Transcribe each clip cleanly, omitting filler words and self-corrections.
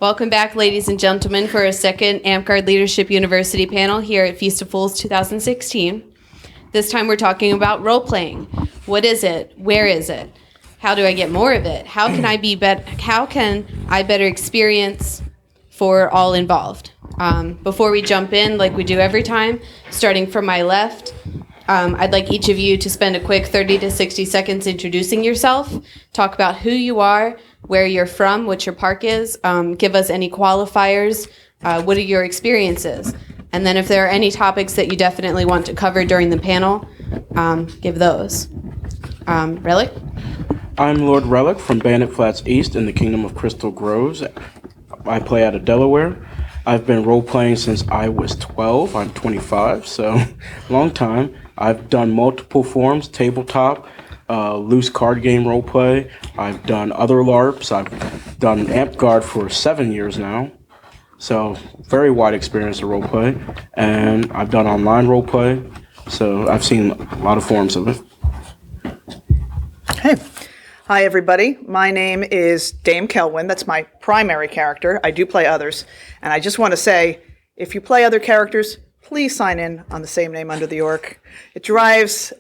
Welcome back, ladies and gentlemen, for a second Amtgard Leadership University panel here at Feast of Fools 2016. This time we're talking about role-playing. What is it? Where is it? How do I get more of it? How can I better experience for all involved? Before we jump in, like we do every time, starting from my left, I'd like each of you to spend a quick 30 to 60 seconds introducing yourself, talk about who you are, where you're from, what your park is, give us any qualifiers, what are your experiences, and then if there are any topics that you definitely want to cover during the panel, give those. Rellik? I'm Lord Rellik from Bandit Flats East in the Kingdom of Crystal Groves. I play out of Delaware. I've been role-playing since I was 12. I'm 25, so long time. I've done multiple forms, tabletop, loose card game role-play. I've done other LARPs. I've done Amtgard for 7 years now. So very wide experience of role-play. And I've done online role-play. So I've seen a lot of forms of it. Hey. Hi, everybody. My name is Dame Celwyn. That's my primary character. I do play others. And I just want to say, if you play other characters, please sign in on the same name under the orc. It drives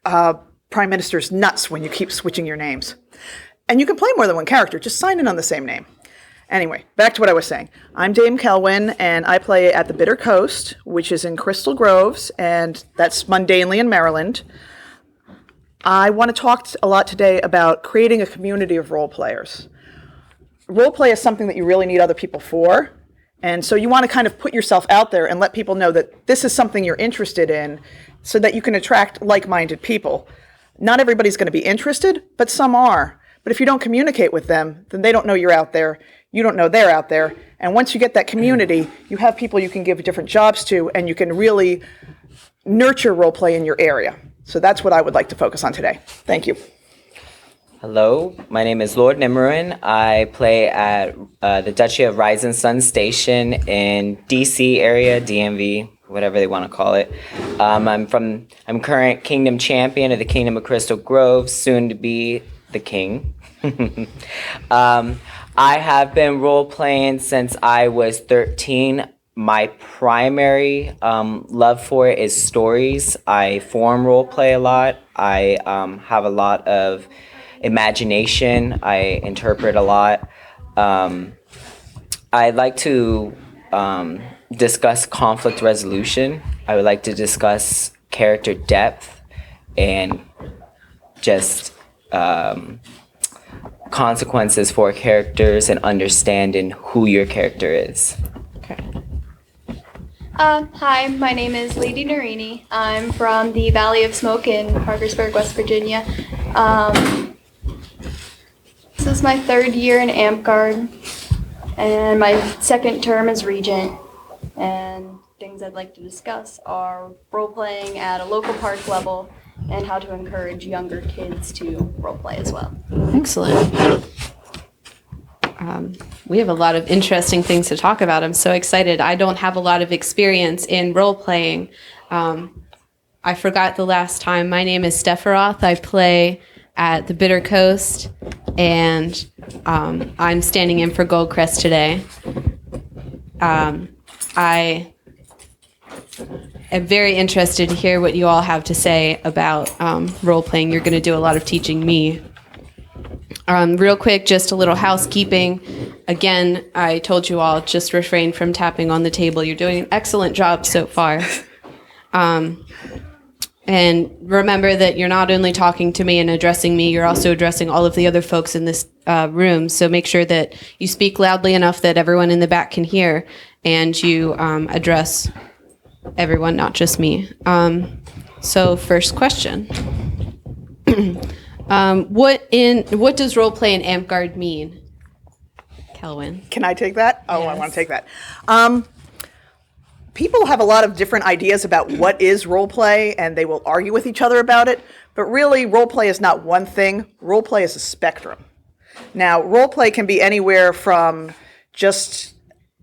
prime ministers nuts when you keep switching your names. And you can play more than one character. Just sign in on the same name. Anyway, back to what I was saying. I'm Dame Celwyn, and I play at the Bitter Coast, which is in Crystal Groves, and that's mundanely in Maryland. I want to talk a lot today about creating a community of role players. Role play is something that you really need other people for, and so you want to kind of put yourself out there and let people know that this is something you're interested in so that you can attract like-minded people. Not everybody's going to be interested, but some are. But if you don't communicate with them, then they don't know you're out there, you don't know they're out there, and once you get that community, you have people you can give different jobs to, and you can really nurture role play in your area. So that's what I would like to focus on today. Thank you. Hello, my name is Lord Nim'Ruin. I play at the Duchy of Rise and Sun Station in DC area, DMV, whatever they want to call it. I'm current Kingdom Champion of the Kingdom of Crystal Groves, soon to be the King. I have been role playing since I was 13. My primary love for it is stories. I form role play a lot. I have a lot of imagination. I interpret a lot. I like to discuss conflict resolution. I would like to discuss character depth and just consequences for characters and understanding who your character is. Okay. Hi, my name is Lady Nerini. I'm from the Valley of Smoke in Parkersburg, West Virginia. This is my third year in Amtgard, and my second term as regent. And things I'd like to discuss are role-playing at a local park level and how to encourage younger kids to role-play as well. Excellent. We have a lot of interesting things to talk about. I'm so excited. I don't have a lot of experience in role-playing. I forgot the last time. My name is Stepharoth. I play at the Bitter Coast, and I'm standing in for Goldcrest today. I am very interested to hear what you all have to say about role-playing. You're going to do a lot of teaching me. Real quick, just a little housekeeping. Again, I told you all, just refrain from tapping on the table. You're doing an excellent job so far. And remember that you're not only talking to me and addressing me, you're also addressing all of the other folks in this room. So make sure that you speak loudly enough that everyone in the back can hear, and you address everyone, not just me. So first question. What does role play in Amtgard mean? Celwyn. Can I take that? Oh, Yes. I want to take that. People have a lot of different ideas about what is role play, and they will argue with each other about it. But really, role play is not one thing. Role play is a spectrum. Now, role play can be anywhere from just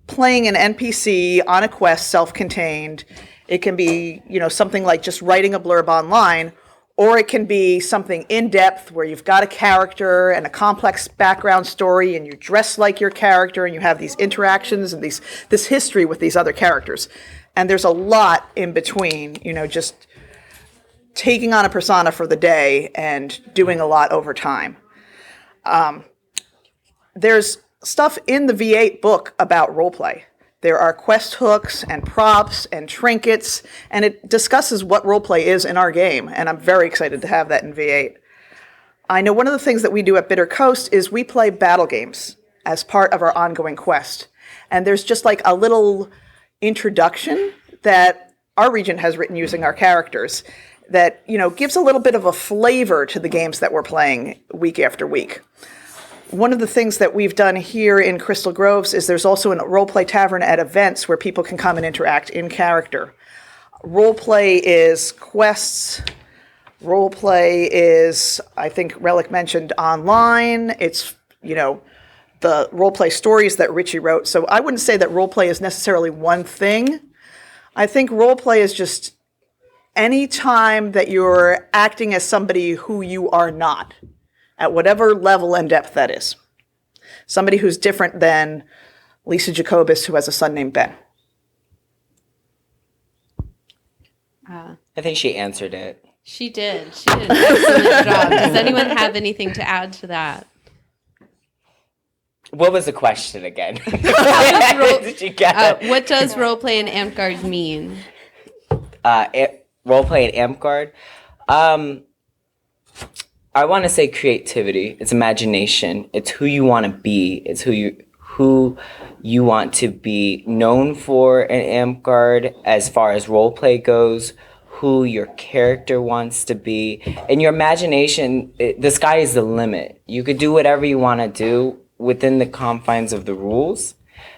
playing an NPC on a quest, self-contained. It can be, something like just writing a blurb online, or it can be something in-depth where you've got a character and a complex background story and you dress like your character and you have these interactions and this history with these other characters. And there's a lot in between, just taking on a persona for the day and doing a lot over time. There's stuff in the V8 book about roleplay. There are quest hooks and props and trinkets, and it discusses what roleplay is in our game, and I'm very excited to have that in V8. I know one of the things that we do at Bitter Coast is we play battle games as part of our ongoing quest, and there's just like a little introduction that our region has written using our characters that, gives a little bit of a flavor to the games that we're playing week after week. One of the things that we've done here in Crystal Groves is there's also a roleplay tavern at events where people can come and interact in character. Roleplay is quests. Roleplay is, I think Rellik mentioned, online. It's, the roleplay stories that Richie wrote. So I wouldn't say that roleplay is necessarily one thing. I think roleplay is just any time that you're acting as somebody who you are not, at whatever level and depth that is. Somebody who's different than Lisa Jacobus, who has a son named Ben. I think she answered it. She did. She did an excellent job. Does anyone have anything to add to that? What was the question again? Did you get it? What does roleplay in Amtgard mean? Roleplay in Amtgard? I want to say creativity. It's imagination. It's who you want to be. It's who you want to be known for in Amtgard as far as roleplay goes, who your character wants to be. And your imagination, the sky is the limit. You could do whatever you want to do within the confines of the rules.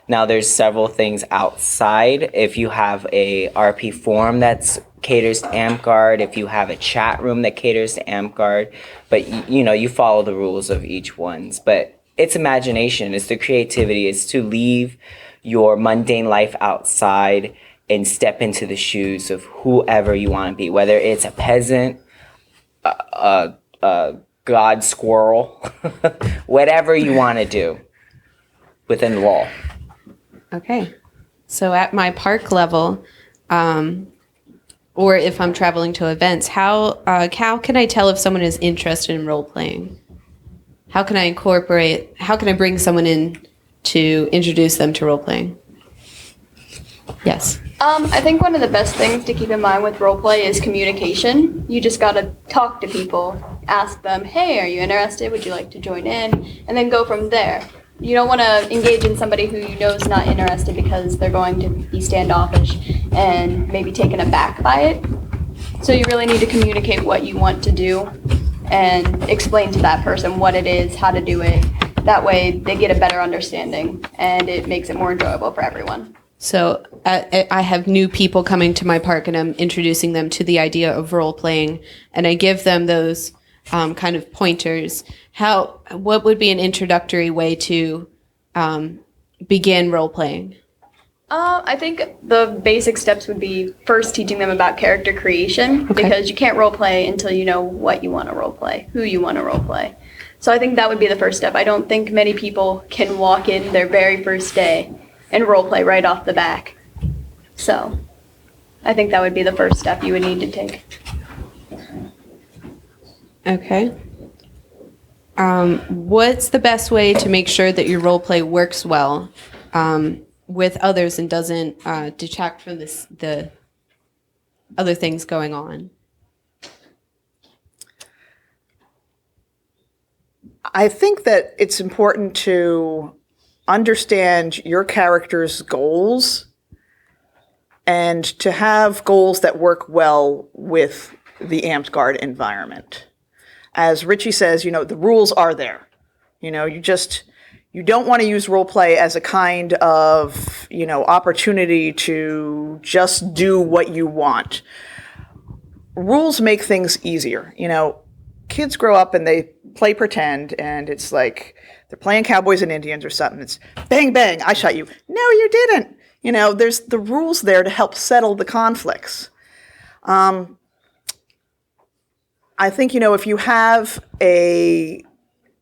Now, there's several things outside. If you have a RP forum that's caters to Amtgard, if you have a chat room that caters to Amtgard, but you follow the rules of each ones. But it's imagination, it's the creativity, it's to leave your mundane life outside and step into the shoes of whoever you want to be, whether it's a peasant, a god squirrel, whatever you want to do within the wall. Okay. So at my park level, or if I'm traveling to events, how can I tell if someone is interested in role playing? How can I bring someone in to introduce them to role playing? Yes. I think one of the best things to keep in mind with roleplay is communication. You just gotta talk to people, ask them, hey, are you interested? Would you like to join in? And then go from there. You don't want to engage in somebody who you know is not interested because they're going to be standoffish and maybe taken aback by it. So you really need to communicate what you want to do and explain to that person what it is, how to do it. That way they get a better understanding and it makes it more enjoyable for everyone. So I have new people coming to my park and I'm introducing them to the idea of role playing and I give them those kind of pointers. What would be an introductory way to begin role playing? I think the basic steps would be first teaching them about character creation, because you can't role play until you know what you want to role play, who you want to role play. So I think that would be the first step. I don't think many people can walk in their very first day and role play right off the back. So I think that would be the first step you would need to take. Okay. What's the best way to make sure that your role play works well with others and doesn't detract from the other things going on? I think that it's important to understand your character's goals and to have goals that work well with the Amtgard environment. As Richie says, the rules are there. You don't want to use role play as a kind of, opportunity to just do what you want. Rules make things easier. Kids grow up and they play pretend and it's like they're playing cowboys and Indians or something. It's bang, bang, I shot you. No, you didn't. There's the rules there to help settle the conflicts. I I think, if you have a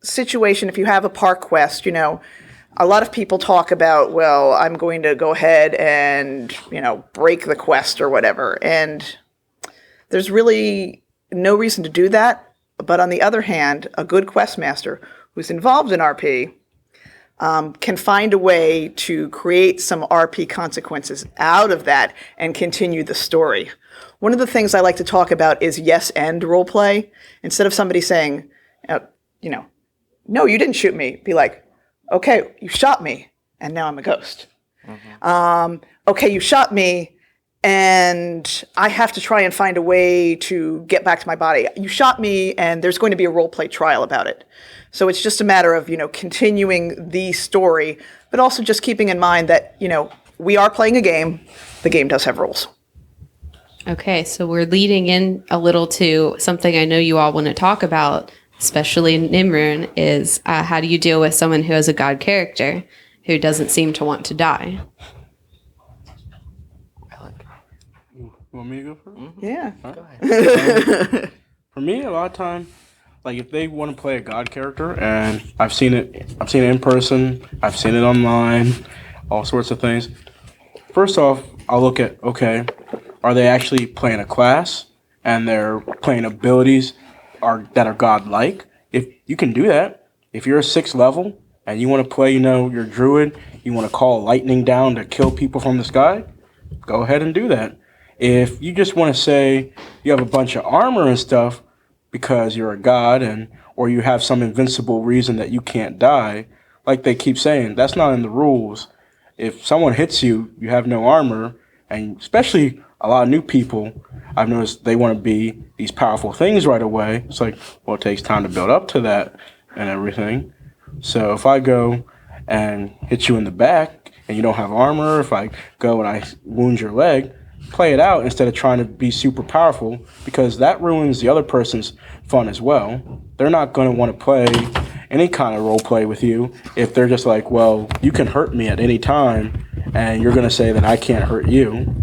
situation, if you have a park quest, a lot of people talk about, well, I'm going to go ahead and, break the quest or whatever. And there's really no reason to do that. But on the other hand, a good quest master who's involved in RP can find a way to create some RP consequences out of that and continue the story. One of the things I like to talk about is yes and role play. Instead of somebody saying, no, you didn't shoot me, be like, okay, you shot me, and now I'm a ghost. Okay, you shot me, and I have to try and find a way to get back to my body. You shot me, and there's going to be a role play trial about it. So it's just a matter of, continuing the story, but also just keeping in mind that, we are playing a game. The game does have rules. Okay, so we're leading in a little to something I know you all want to talk about, especially in Nim'Ruin, is how do you deal with someone who has a god character who doesn't seem to want to die? You want me to go first? Yeah. Go ahead. For me, a lot of time, like if they want to play a god character, and I've seen it in person, I've seen it online, all sorts of things. First off, I'll look at, okay, are they actually playing a class and they're playing abilities that are godlike? If you can do that, if you're a 6th level and you want to play, your druid, you want to call lightning down to kill people from the sky, go ahead and do that. If you just want to say you have a bunch of armor and stuff because you're a god or you have some invincible reason that you can't die, like they keep saying, that's not in the rules. If someone hits you, you have no armor, and especially a lot of new people, I've noticed they want to be these powerful things right away. It's like, well, it takes time to build up to that and everything. So if I go and hit you in the back and you don't have armor, if I go and I wound your leg, play it out instead of trying to be super powerful, because that ruins the other person's fun as well. They're not going to want to play any kind of role play with you if they're just like, well, you can hurt me at any time and you're going to say that I can't hurt you.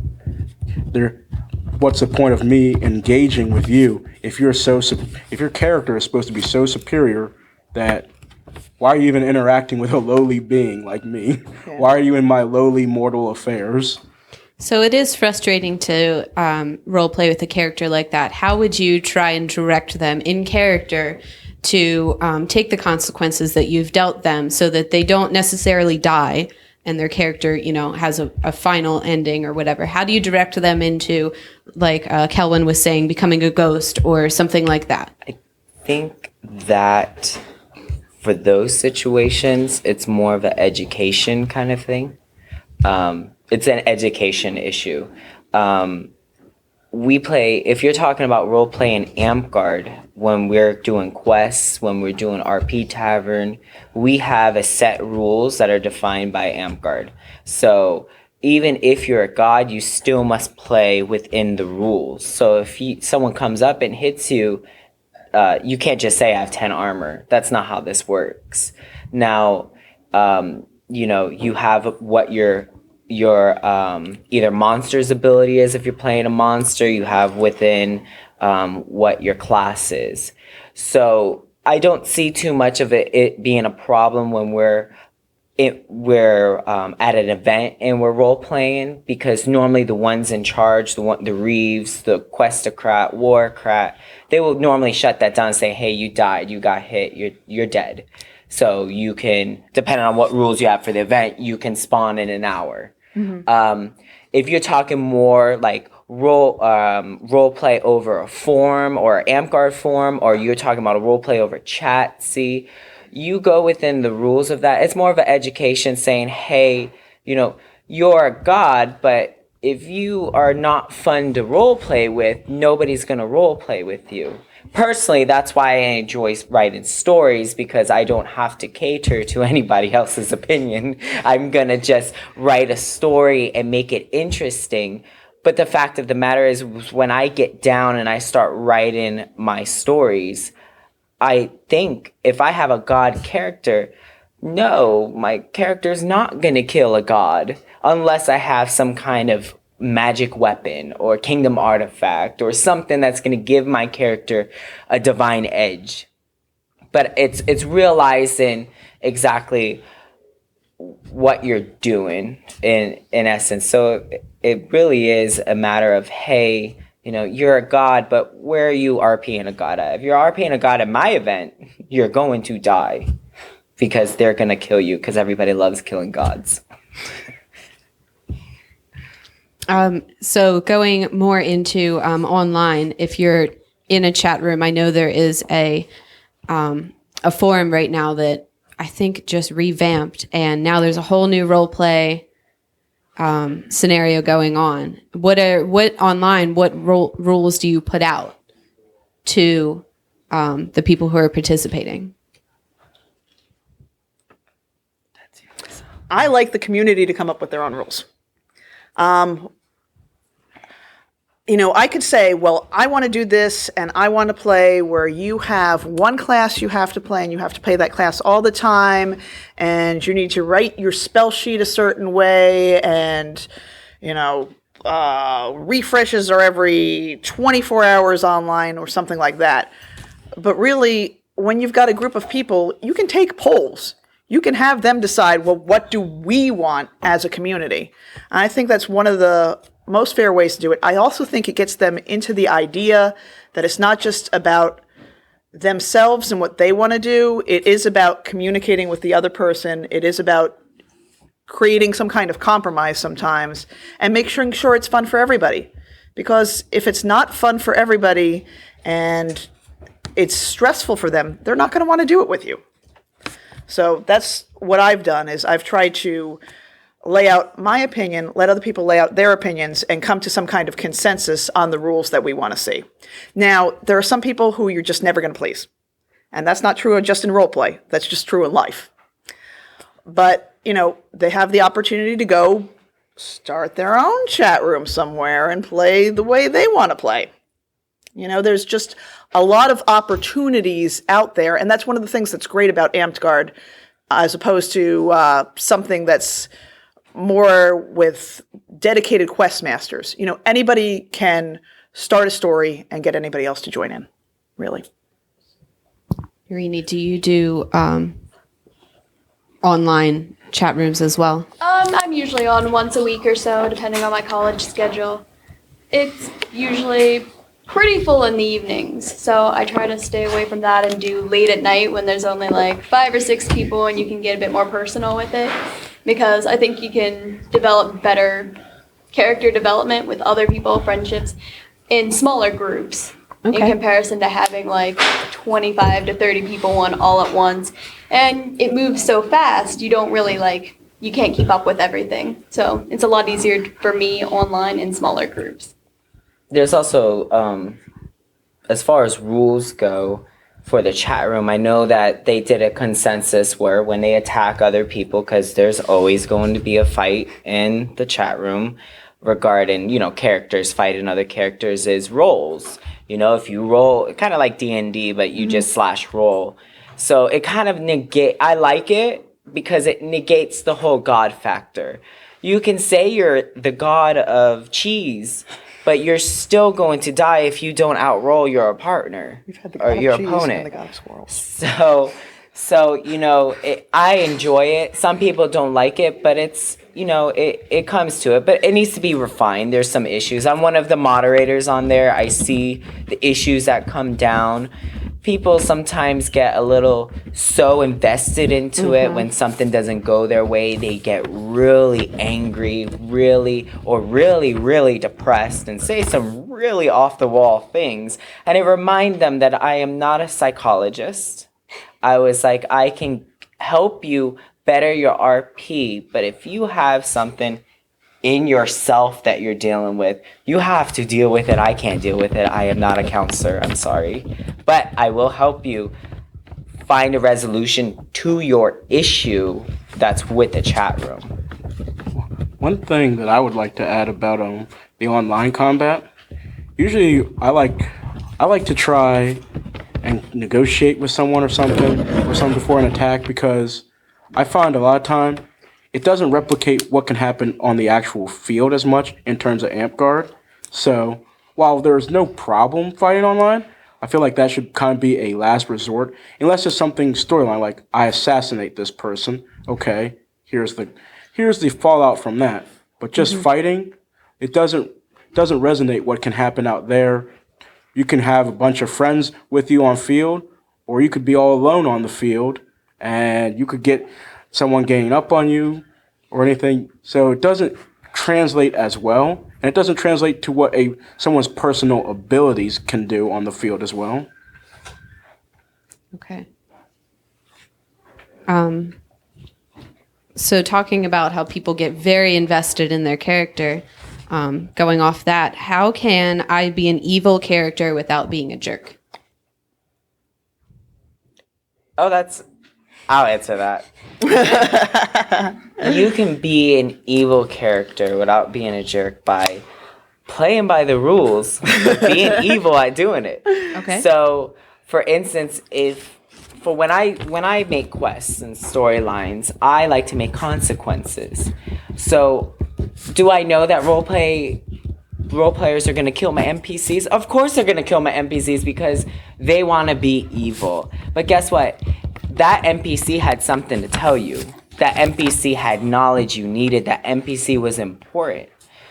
What's the point of me engaging with you if your character is supposed to be so superior that why are you even interacting with a lowly being like me? Yeah. Why are you in my lowly mortal affairs? So it is frustrating to role play with a character like that. How would you try and direct them in character to take the consequences that you've dealt them so that they don't necessarily die and their character, has a final ending or whatever? How do you direct them into, like Celwyn was saying, becoming a ghost or something like that? I think that for those situations, it's more of an education kind of thing. It's an education issue. If you're talking about role play in Amtgard, when we're doing quests, when we're doing RP Tavern, we have a set rules that are defined by Amtgard. So even if you're a god, you still must play within the rules. So if someone comes up and hits you, you can't just say I have 10 armor. That's not how this works. Now, you have what your either monster's ability is. If you're playing a monster, you have within what your class is. So I don't see too much of it being a problem when we're at an event and we're role playing, because normally the ones in charge, the Reeves, the Questocrat, Warcrat, they will normally shut that down and say, hey, you died, you got hit, you're dead. So you can, depending on what rules you have for the event, you can spawn in an hour. Mm-hmm. If you're talking more like role play over a form or Amtgard form, or you're talking about a role play over chat, you go within the rules of that. It's more of an education saying, hey, you're a god, but if you are not fun to role play with, nobody's going to role play with you. Personally, that's why I enjoy writing stories, because I don't have to cater to anybody else's opinion. I'm going to just write a story and make it interesting. But the fact of the matter is, when I get down and I start writing my stories, I think if I have a god character, no, my character's not going to kill a god unless I have some kind of magic weapon or kingdom artifact or something that's going to give my character a divine edge. But it's realizing exactly what you're doing in essence. So it really is a matter of, hey, you know, you're a god, but where are you RPing a god at? If you're RPing a god at my event, you're going to die because they're going to kill you because everybody loves killing gods. So going more into online, if you're in a chat room, I know there is a forum right now that I think just revamped, and now there's a whole new role play scenario going on. What rules do you put out to the people who are participating? I like the community to come up with their own rules. You know, I could say, well, I want to do this, and I want to play where you have one class you have to play, and you have to play that class all the time, and you need to write your spell sheet a certain way, and, you know, refreshes are every 24 hours online or something like that. But really, when you've got a group of people, you can take polls. You can have them decide, well, what do we want as a community? And I think that's one of the most fair ways to do it. I also think it gets them into the idea that it's not just about themselves and what they want to do. It is about communicating with the other person. It is about creating some kind of compromise sometimes and making sure it's fun for everybody. Because if it's not fun for everybody and it's stressful for them, they're not going to want to do it with you. So that's what I've done, is I've tried to lay out my opinion, let other people lay out their opinions, and come to some kind of consensus on the rules that we want to see. Now, there are some people who you're just never going to please. And that's not true just in role play. That's just true in life. But, you know, they have the opportunity to go start their own chat room somewhere and play the way they want to play. You know, there's just a lot of opportunities out there, and that's one of the things that's great about Amtgard, as opposed to something that's more with dedicated quest masters. You know, anybody can start a story and get anybody else to join in, really. Nerini, do you do online chat rooms as well? I'm usually on once a week or so, depending on my college schedule. It's usually pretty full in the evenings, so I try to stay away from that and do late at night when there's only like 5 or 6 people and you can get a bit more personal with it, because I think you can develop better character development with other people, friendships, in smaller groups in comparison to having like 25 to 30 people on all at once. And it moves so fast, you don't really you can't keep up with everything. So it's a lot easier for me online in smaller groups. There's also, as far as rules go for the chat room, I know that they did a consensus where when they attack other people, because there's always going to be a fight in the chat room regarding, you know, characters fighting other characters, is rolls. You know, if you roll, kind of like D&D, but you just slash roll. So it kind of I like it because it negates the whole god factor. You can say you're the god of cheese, but you're still going to die if you don't outroll your partner or your opponent. The god of squirrels. So you know, I enjoy it. Some people don't like it, but it's, you know, it comes to it. But it needs to be refined. There's some issues. I'm one of the moderators on there. I see the issues that come down. People sometimes get a little so invested into it when something doesn't go their way. They get really angry, really depressed, and say some really off-the-wall things. And it reminds them that I am not a psychologist. I was like, I can help you better your RP, but if you have something in yourself that you're dealing with, you have to deal with it. I can't deal with it. I am not a counselor. I'm sorry. But I will help you find a resolution to your issue that's with the chat room. One thing that I would like to add about the online combat, usually I like to try and negotiate with someone or something before an attack, because I find a lot of time it doesn't replicate what can happen on the actual field as much in terms of Amtgard. So while there's no problem fighting online, I feel like that should kind of be a last resort, unless it's something storyline like I assassinate this person. Okay, here's the fallout from that. But just fighting, it doesn't resonate what can happen out there. You can have a bunch of friends with you on field, or you could be all alone on the field, and you could get someone ganging up on you or anything. So it doesn't translate as well, and it doesn't translate to what someone's personal abilities can do on the field as well. Okay. So talking about how people get very invested in their character, going off that, how can I be an evil character without being a jerk? I'll answer that. You can be an evil character without being a jerk by playing by the rules, but being evil at doing it. Okay. So, for instance, when I make quests and storylines, I like to make consequences. So, do I know that role players are going to kill my NPCs? Of course they're going to kill my NPCs because they want to be evil. But guess what? That NPC had something to tell you. That NPC had knowledge you needed. That NPC was important.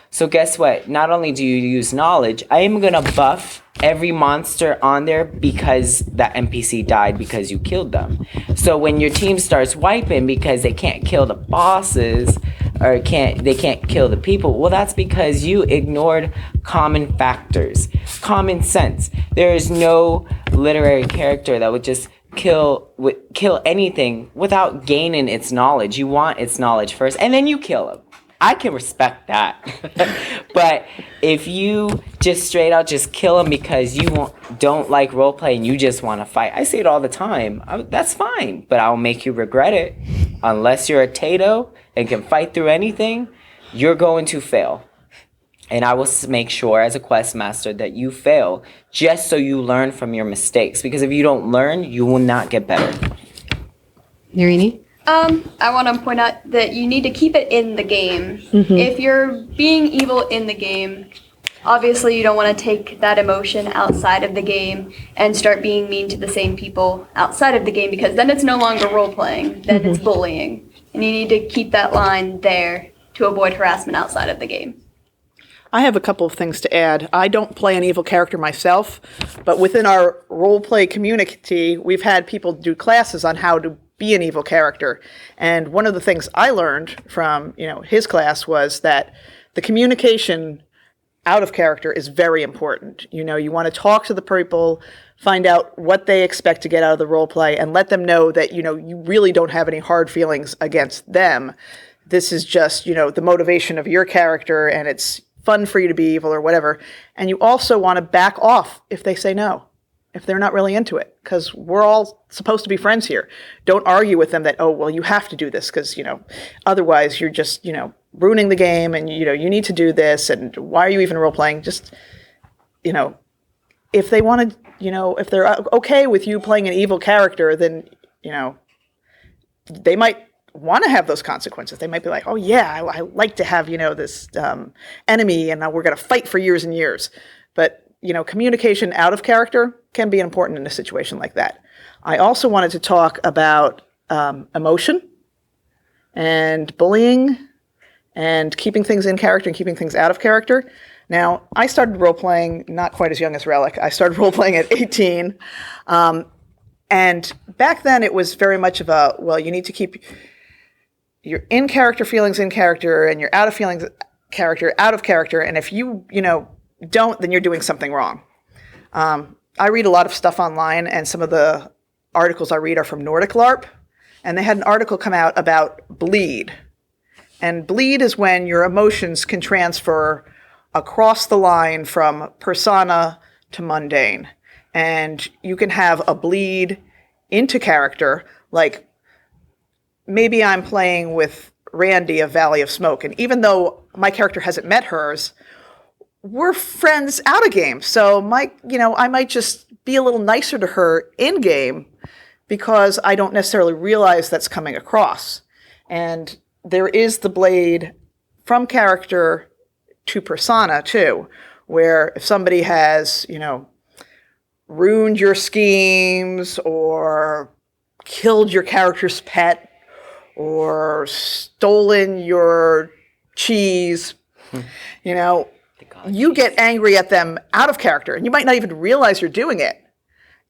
So guess what? Not only do you use knowledge, I am going to buff every monster on there because that NPC died because you killed them. So when your team starts wiping because they can't kill the bosses or they can't kill the people, well, that's because you ignored common factors, common sense. There is no literary character that would just kill anything without gaining its knowledge. You want its knowledge first, and then you kill him. I can respect that. But if you just straight out just kill him because you don't like roleplay and you just want to fight, I say it all the time. That's fine, but I'll make you regret it. Unless you're a Tato and can fight through anything, you're going to fail. And I will make sure as a quest master that you fail just so you learn from your mistakes. Because if you don't learn, you will not get better. Nerini? I want to point out that you need to keep it in the game. If you're being evil in the game, obviously you don't want to take that emotion outside of the game and start being mean to the same people outside of the game, because then it's no longer role-playing, then it's bullying. And you need to keep that line there to avoid harassment outside of the game. I have a couple of things to add. I don't play an evil character myself, but within our role-play community, we've had people do classes on how to be an evil character. And one of the things I learned from, his class was that the communication out of character is very important. You want to talk to the people, find out what they expect to get out of the role play, and let them know that, you really don't have any hard feelings against them. This is just, the motivation of your character, and it's fun for you to be evil or whatever. And you also want to back off if they say no, if they're not really into it, because we're all supposed to be friends here. Don't argue with them that, oh, well, you have to do this because, otherwise you're just, ruining the game, and, you need to do this, and why are you even role-playing? Just, if they want to, if they're okay with you playing an evil character, then, they might want to have those consequences. They might be like, oh, yeah, I like to have, this enemy, and we're going to fight for years and years. But, communication out of character can be important in a situation like that. I also wanted to talk about emotion and bullying and keeping things in character and keeping things out of character. Now, I started role-playing not quite as young as Rellik. I started role-playing at 18. And back then, it was very much of a, well, you need to keep your in-character feelings in character and your out-of-feelings character out of character. And if you, don't, then you're doing something wrong. I read a lot of stuff online, and some of the articles I read are from Nordic LARP. And they had an article come out about bleed. And bleed is when your emotions can transfer across the line from persona to mundane. And you can have a bleed into character, like maybe I'm playing with Randy of Valley of Smoke, and even though my character hasn't met hers, we're friends out of game. So I might just be a little nicer to her in game because I don't necessarily realize that's coming across. And there is the blade from character to persona too, where if somebody has, ruined your schemes or killed your character's pet or stolen your cheese, you get angry at them out of character, and you might not even realize you're doing it.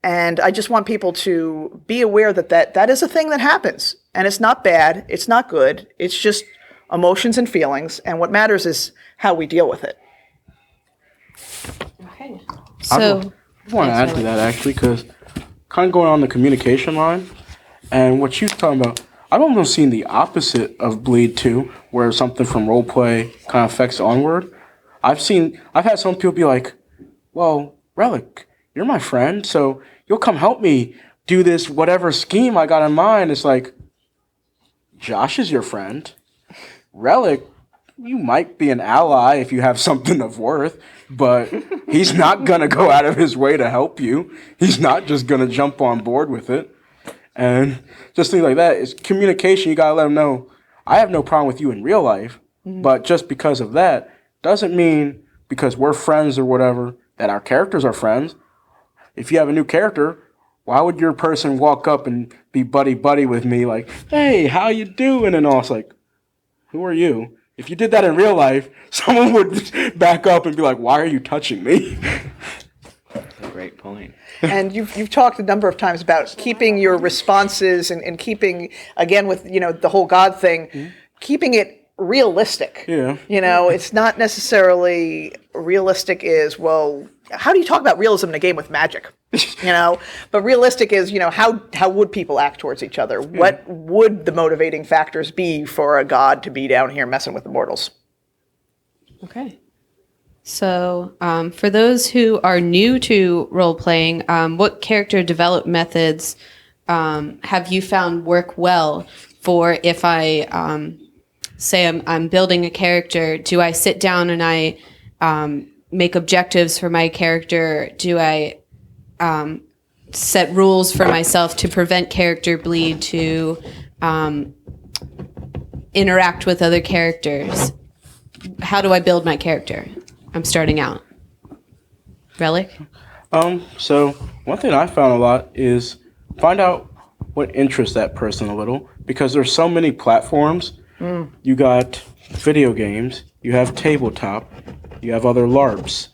And I just want people to be aware that is a thing that happens. And it's not bad. It's not good. It's just emotions and feelings. And what matters is how we deal with it. Okay. I So, want to add to that, actually, because kind of going on the communication line, and what you're talking about, I've almost seen the opposite of Bleed 2, where something from roleplay kind of affects onward. I've had some people be like, well, Rellik, you're my friend, so you'll come help me do this whatever scheme I got in mind. It's like, Josh is your friend. Rellik, you might be an ally if you have something of worth, but he's not going to go out of his way to help you. He's not just going to jump on board with it. And just things like that. It's communication. You got to let him know, I have no problem with you in real life, but just because of that doesn't mean because we're friends or whatever that our characters are friends. If you have a new character, why would your person walk up and be buddy-buddy with me like, hey, how you doing? And all. It's like, who are you? If you did that in real life, someone would back up and be like, why are you touching me? That's a great point. And you've talked a number of times about keeping your responses and keeping, again, with, the whole God thing, keeping it realistic. Yeah. It's not necessarily realistic is, well, how do you talk about realism in a game with magic? But realistic is, how would people act towards each other? What would the motivating factors be for a god to be down here messing with the mortals? okay. So, for those who are new to role playing, what character development methods have you found work well for if I say I'm building a character? Do I sit down and I make objectives for my character? Do I set rules for myself to prevent character bleed, to interact with other characters? How do I build my character? I'm starting out. Rellik? So one thing I found a lot is find out what interests that person a little, because there's so many platforms. You got video games, you have tabletop, you have other LARPs,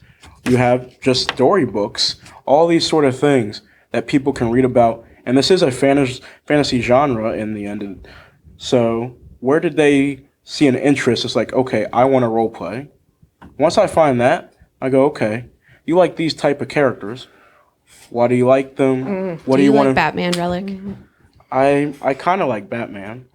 you have just storybooks, all these sort of things that people can read about. And this is a fantasy genre in the end. So where did they see an interest? It's like, okay, I want to role play. Once I find that, I go, okay, you like these type of characters. Why do you like them? What do you want like to... Batman, Rellik? I kind of like Batman.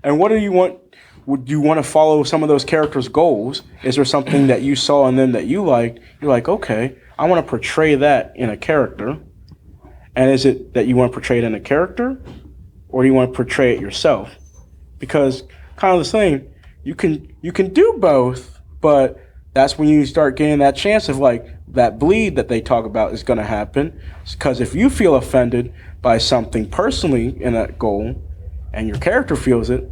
And what do you want? Would you want to follow some of those characters' goals? Is there something that you saw in them that you liked? You're like, okay, I want to portray that in a character. And is it that you want to portray it in a character, or do you want to portray it yourself? Because kind of the same, you can do both, but that's when you start getting that chance of like that bleed that they talk about is going to happen. Because if you feel offended by something personally in that goal, and your character feels it,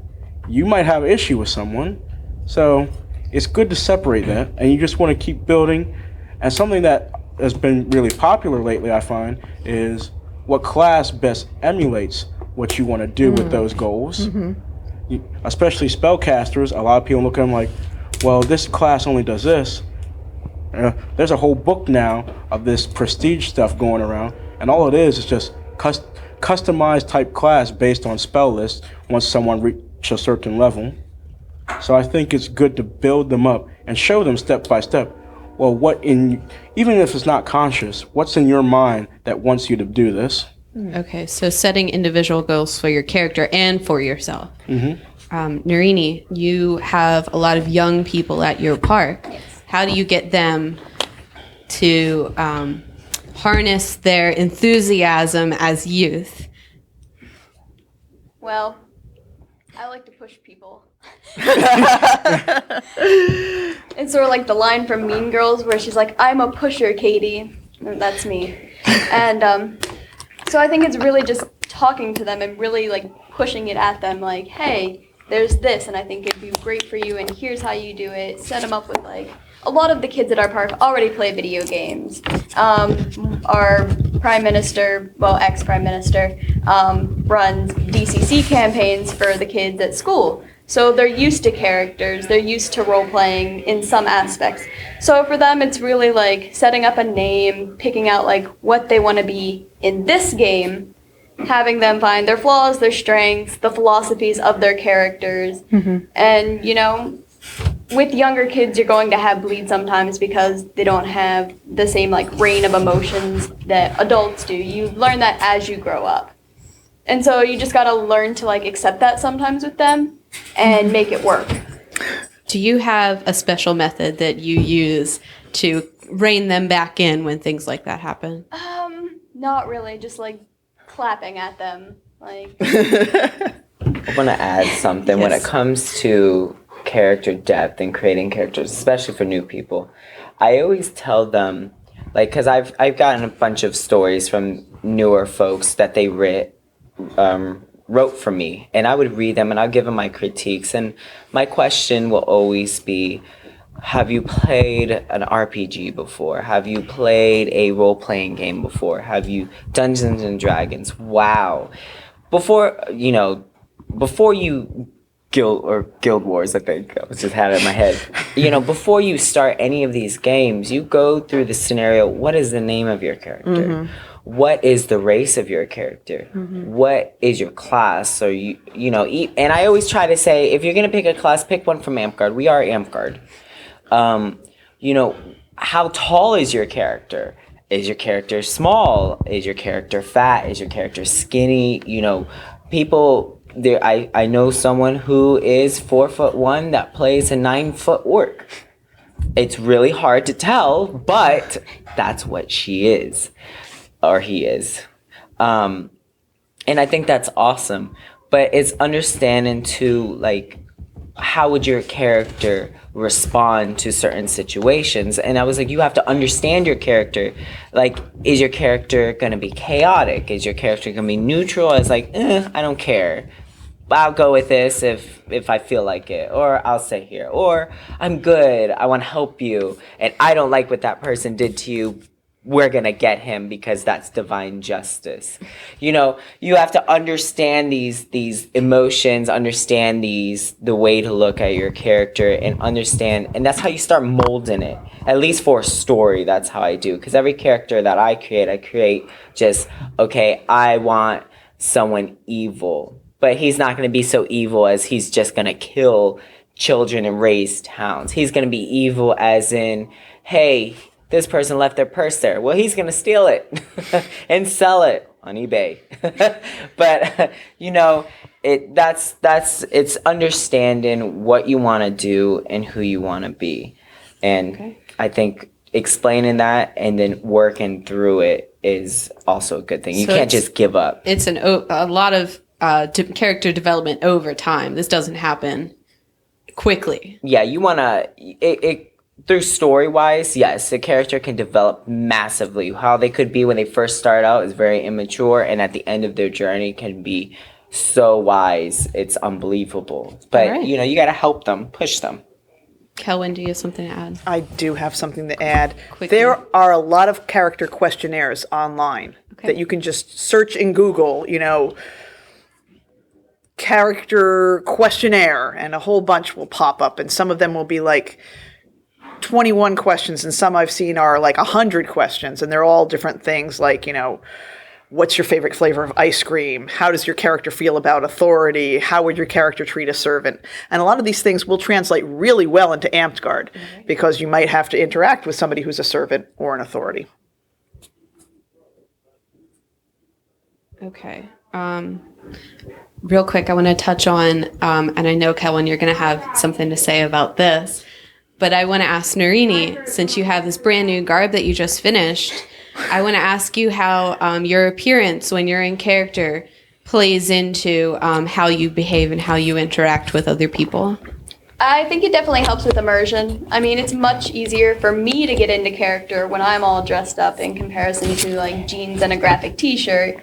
you might have an issue with someone. So it's good to separate that, and you just want to keep building. And something that has been really popular lately, I find, is what class best emulates what you want to do with those goals. Especially spellcasters, a lot of people look at them like, well, this class only does this. There's a whole book now of this prestige stuff going around, and all it is just customized type class based on spell lists once someone reaches a certain level. So I think it's good to build them up and show them step by step. Well, even if it's not conscious, what's in your mind that wants you to do this? Okay, so setting individual goals for your character and for yourself. Nerini, you have a lot of young people at your park. How do you get them to harness their enthusiasm as youth? Well, I like to push people. It's sort of like the line from Mean Girls where she's like, I'm a pusher, Katie. And that's me. And so I think it's really just talking to them and really like pushing it at them, like, hey, there's this, and I think it'd be great for you, and here's how you do it. Set them up with, like, a lot of the kids at our park already play video games. Our prime minister, well, ex-prime minister, runs DCC campaigns for the kids at school. So they're used to characters, they're used to role-playing in some aspects. So for them, it's really like setting up a name, picking out like what they want to be in this game, having them find their flaws, their strengths, the philosophies of their characters. And, you know, with younger kids, you're going to have bleed sometimes because they don't have the same like range of emotions that adults do. You learn that as you grow up. And so you just got to learn to like accept that sometimes with them and make it work. Do you have a special method that you use to rein them back in when things like that happen? Not really, just like clapping at them. Like I want to add something when it comes to character depth and creating characters, especially for new people. I always tell them, like, because I've gotten a bunch of stories from newer folks that they wrote for me, and I would read them and I'll give them my critiques, and my question will always be, have you played an RPG before? Have you played a role-playing game before? Have you Dungeons and Dragons? Wow. Before you Guild Wars, I think I was just had it in my head. You know, before you start any of these games, you go through the scenario. What is the name of your character? What is the race of your character? What is your class? So you know, and I always try to say, if you're gonna pick a class, pick one from Amtgard. We are Amtgard. You know, how tall is your character? Is your character small? Is your character fat? Is your character skinny? You know, people there. I know someone who is 4'1" that plays a 9-foot orc. It's really hard to tell, but that's what she is. Or he is. And I think that's awesome. But it's understanding to, like, how would your character respond to certain situations? And I was like, you have to understand your character. Like, is your character going to be chaotic? Is your character going to be neutral? I was like, I don't care. I'll go with this if I feel like it, or I'll stay here, or I'm good, I want to help you, and I don't like what that person did to you. We're going to get him because that's divine justice. You know, you have to understand these emotions, understand the way to look at your character and understand. And that's how you start molding it. At least for a story, that's how I do. Because every character that I create just, okay, I want someone evil. But he's not going to be so evil as he's just going to kill children and raise towns. He's going to be evil as in, hey, this person left their purse there. Well, he's going to steal it and sell it on eBay. But, you know, it's understanding what you want to do and who you want to be. And I think explaining that and then working through it is also a good thing. You can't just give up. It's a lot of character development over time. This doesn't happen quickly. Yeah, you want to... Through story-wise, yes, the character can develop massively. How they could be when they first start out is very immature, and at the end of their journey can be so wise. It's unbelievable. But, you know, you got to help them, push them. Celwyn, do you have something to add? I do have something to add. Quickly. There are a lot of character questionnaires online that you can just search in Google, you know, character questionnaire, and a whole bunch will pop up, and some of them will be like 21 questions, and some I've seen are like 100 questions, and they're all different things like, you know, what's your favorite flavor of ice cream? How does your character feel about authority? How would your character treat a servant? And a lot of these things will translate really well into Amtgard because you might have to interact with somebody who's a servant or an authority. Okay. Real quick, I want to touch on, and I know, Celwyn, you're going to have something to say about this, but I want to ask Nerini, since you have this brand new garb that you just finished, I want to ask you how your appearance when you're in character plays into how you behave and how you interact with other people. I think it definitely helps with immersion. I mean, it's much easier for me to get into character when I'm all dressed up in comparison to like jeans and a graphic t-shirt.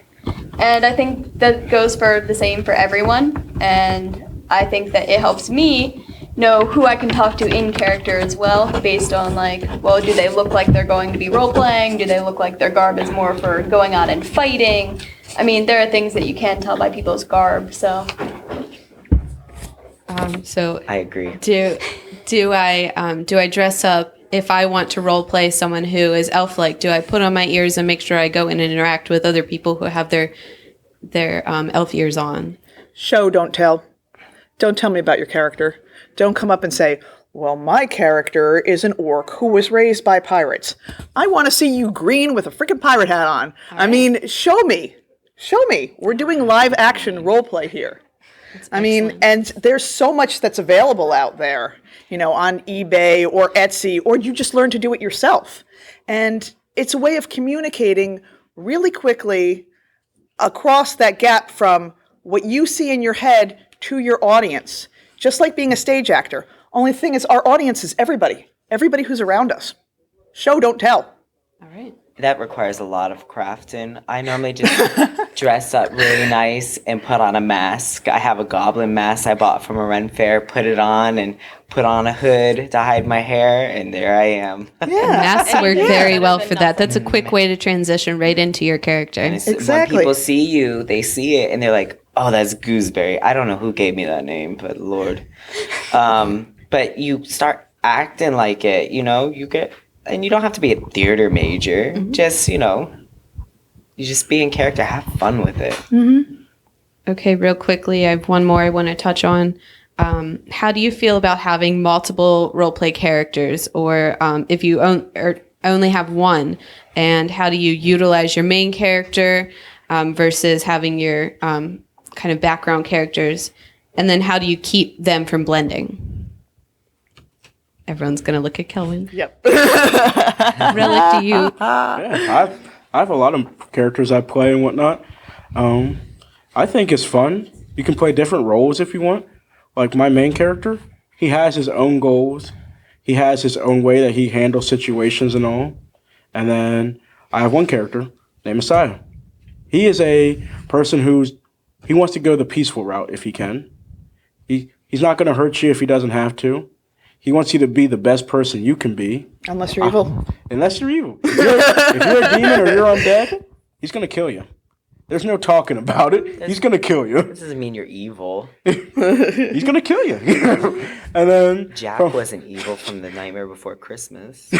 And I think that goes for the same for everyone. And I think that it helps me know who I can talk to in character as well, based on like, well, do they look like they're going to be role playing? Do they look like their garb is more for going out and fighting? I mean, there are things that you can tell by people's garb. So I agree. Do I dress up if I want to role play someone who is elf-like? Do I put on my ears and make sure I go in and interact with other people who have their elf ears on? Show, don't tell. Don't tell me about your character. Don't come up and say, well, my character is an orc who was raised by pirates. I want to see you green with a freaking pirate hat on. I mean, show me. Show me. We're doing live action role play here. I mean, and there's so much that's available out there, you know, on eBay or Etsy, or you just learn to do it yourself. And it's a way of communicating really quickly across that gap from what you see in your head to your audience, just like being a stage actor. Only thing is, our audience is everybody who's around us. Show, don't tell. All right. That requires a lot of crafting. I normally just dress up really nice and put on a mask. I have a goblin mask I bought from a Ren fair, put it on and put on a hood to hide my hair, and there I am. Yeah. Masks work very well for that. That's a quick way to transition right into your character. And Exactly. When people see you, they see it, and they're like, oh, that's Gooseberry. I don't know who gave me that name, but Lord. But you start acting like it, you know, and you don't have to be a theater major. Just, you know, you just be in character, have fun with it. Okay, real quickly, I have one more I want to touch on. How do you feel about having multiple roleplay characters, or if you only have one, and how do you utilize your main character versus having your kind of background characters, and then how do you keep them from blending? Everyone's going to look at Celwyn. Yep. Rellik, do you? Yeah, I have a lot of characters I play and whatnot. I think it's fun. You can play different roles if you want. Like my main character, he has his own goals. He has his own way that he handles situations and all. And then I have one character named Messiah. He is a person he wants to go the peaceful route if he can. He's not going to hurt you if he doesn't have to. He wants you to be the best person you can be. Unless you're evil. Unless you're evil. If you're a demon or you're undead, he's going to kill you. There's no talking about it. He's going to kill you. This doesn't mean you're evil. He's going to kill you. And then Jack wasn't evil from The Nightmare Before Christmas.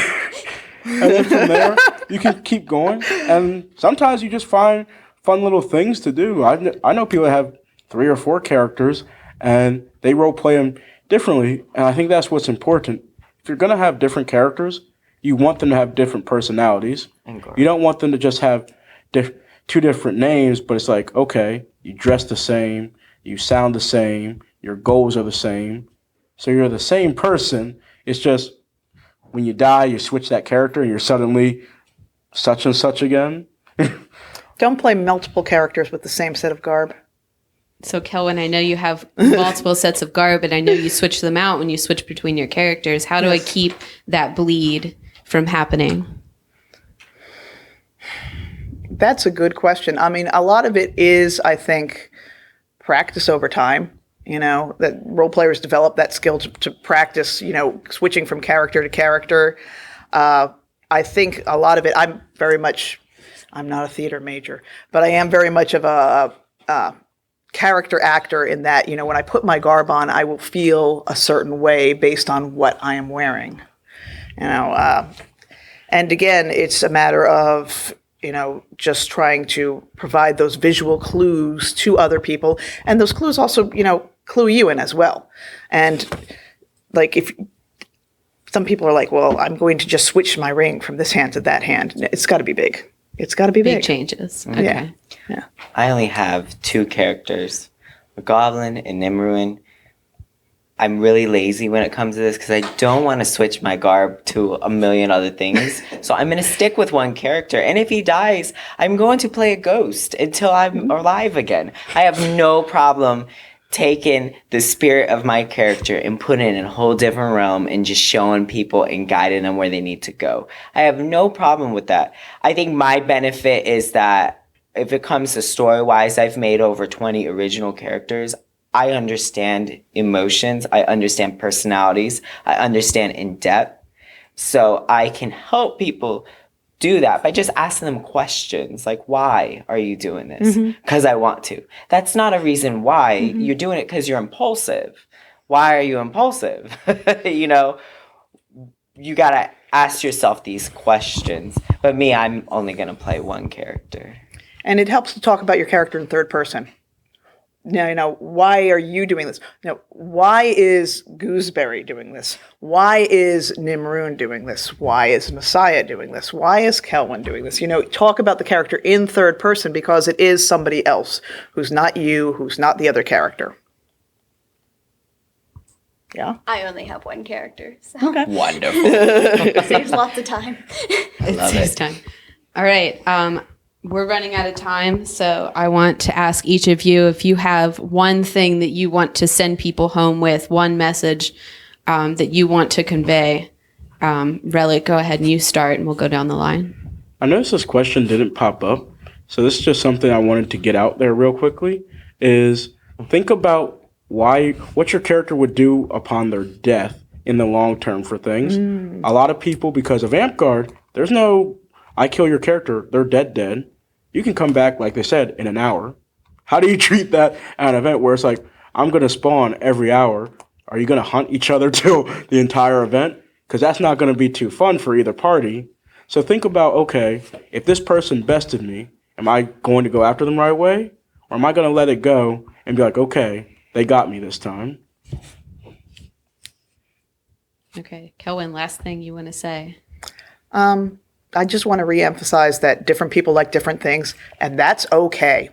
And then from there, you can keep going. And sometimes you just find fun little things to do. I know people that have 3 or 4 characters, and they role play them differently. And I think that's what's important. If you're going to have different characters, you want them to have different personalities. You don't want them to just have 2 different names, but it's like, okay, you dress the same, you sound the same, your goals are the same. So you're the same person. It's just when you die, you switch that character and you're suddenly such and such again. Don't play multiple characters with the same set of garb. So, Celwyn, I know you have multiple sets of garb, and I know you switch them out when you switch between your characters. How do I keep that bleed from happening? That's a good question. I mean, a lot of it is, I think, practice over time. You know, that role players develop that skill to practice, you know, switching from character to character. I think a lot of it, I'm not a theater major, but I am very much of a character actor in that, you know, when I put my garb on, I will feel a certain way based on what I am wearing. You know, and again, it's a matter of, you know, just trying to provide those visual clues to other people. And those clues also, you know, clue you in as well. And like if some people are like, well, I'm going to just switch my ring from this hand to that hand. It's got to be big. It's got to be big. Big changes. Okay. Yeah. I only have 2 characters, a goblin and Nim'Ruin. I'm really lazy when it comes to this because I don't want to switch my garb to a million other things. So I'm going to stick with one character. And if he dies, I'm going to play a ghost until I'm alive again. I have no problem taking the spirit of my character and putting it in a whole different realm and just showing people and guiding them where they need to go. I have no problem with that. I think my benefit is that if it comes to story-wise, I've made over 20 original characters. I understand emotions. I understand personalities. I understand in depth. So I can help people do that by just asking them questions like, why are you doing this? Because I want to. That's not a reason why. You're doing it because you're impulsive. Why are you impulsive? You know, you got to ask yourself these questions. But me, I'm only going to play one character. And it helps to talk about your character in third person. Now, you know, why are you doing this? You know, why is Gooseberry doing this? Why is Nim'Ruin doing this? Why is Messiah doing this? Why is Celwyn doing this? You know, talk about the character in third person because it is somebody else who's not you, who's not the other character. Yeah? I only have one character, so Okay. Wonderful. it saves lots of time. It saves time. All right. We're running out of time, so I want to ask each of you if you have one thing that you want to send people home with, one message that you want to convey. Rellik, go ahead and you start, and we'll go down the line. I noticed this question didn't pop up, so this is just something I wanted to get out there real quickly, is think about what your character would do upon their death in the long term for things. A lot of people, because of Amtgard, there's no, I kill your character, they're dead. You can come back, like they said, in an hour. How do you treat that at an event where it's like, I'm going to spawn every hour? Are you going to hunt each other till the entire event? Because that's not going to be too fun for either party. So think about, okay, if this person bested me, am I going to go after them right away? Or am I going to let it go and be like, okay, they got me this time? Okay. Celwyn, last thing you want to say? I just want to reemphasize that different people like different things, and that's okay.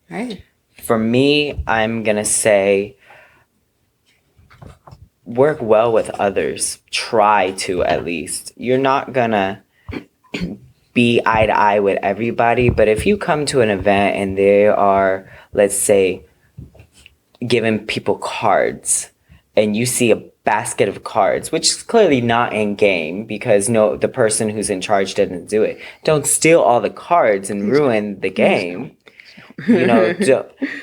All right. For me, I'm going to say work well with others. Try to, at least. You're not going to be eye to eye with everybody, but if you come to an event and they are, let's say, giving people cards, and you see a basket of cards, which is clearly not in game because the person who's in charge didn't do it. Don't steal all the cards and ruin the game. You know,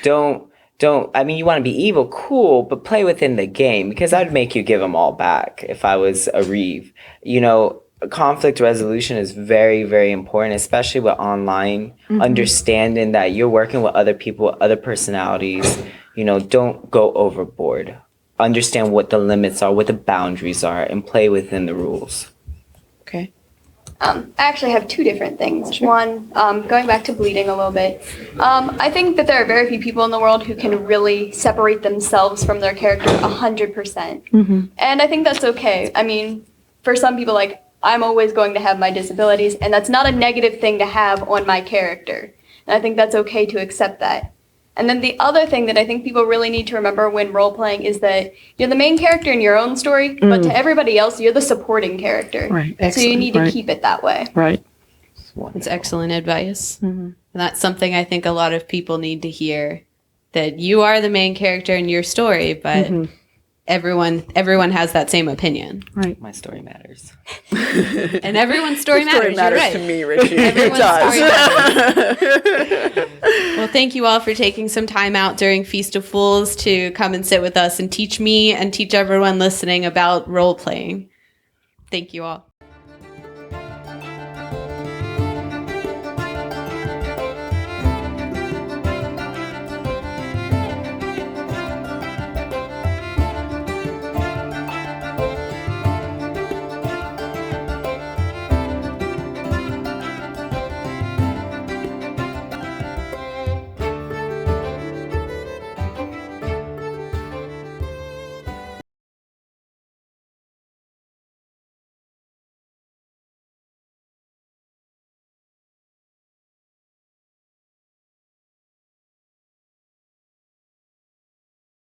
don't. I mean, you want to be evil, cool, but play within the game because I'd make you give them all back if I was a Reeve. You know, conflict resolution is very, very important, especially with online. Understanding that you're working with other people, other personalities. You know, don't go overboard. Understand what the limits are, what the boundaries are, and play within the rules. Okay. I actually have two different things. One, going back to bleeding a little bit, I think that there are very few people in the world who can really separate themselves from their character 100%. And I think that's okay. I mean, for some people, like, I'm always going to have my disabilities, and that's not a negative thing to have on my character. And I think that's okay to accept that. And then the other thing that I think people really need to remember when role-playing is that you're the main character in your own story, but to everybody else, you're the supporting character. Right. So you need to keep it that way. Right. That's excellent advice. And that's something I think a lot of people need to hear, that you are the main character in your story, but everyone has that same opinion. Right. My story matters. And everyone's story matters. Story matters You're right. to me, Richie. It Everyone's does. story matters. Well, thank you all for taking some time out during Feast of Fools to come and sit with us and teach me and teach everyone listening about role playing. Thank you all.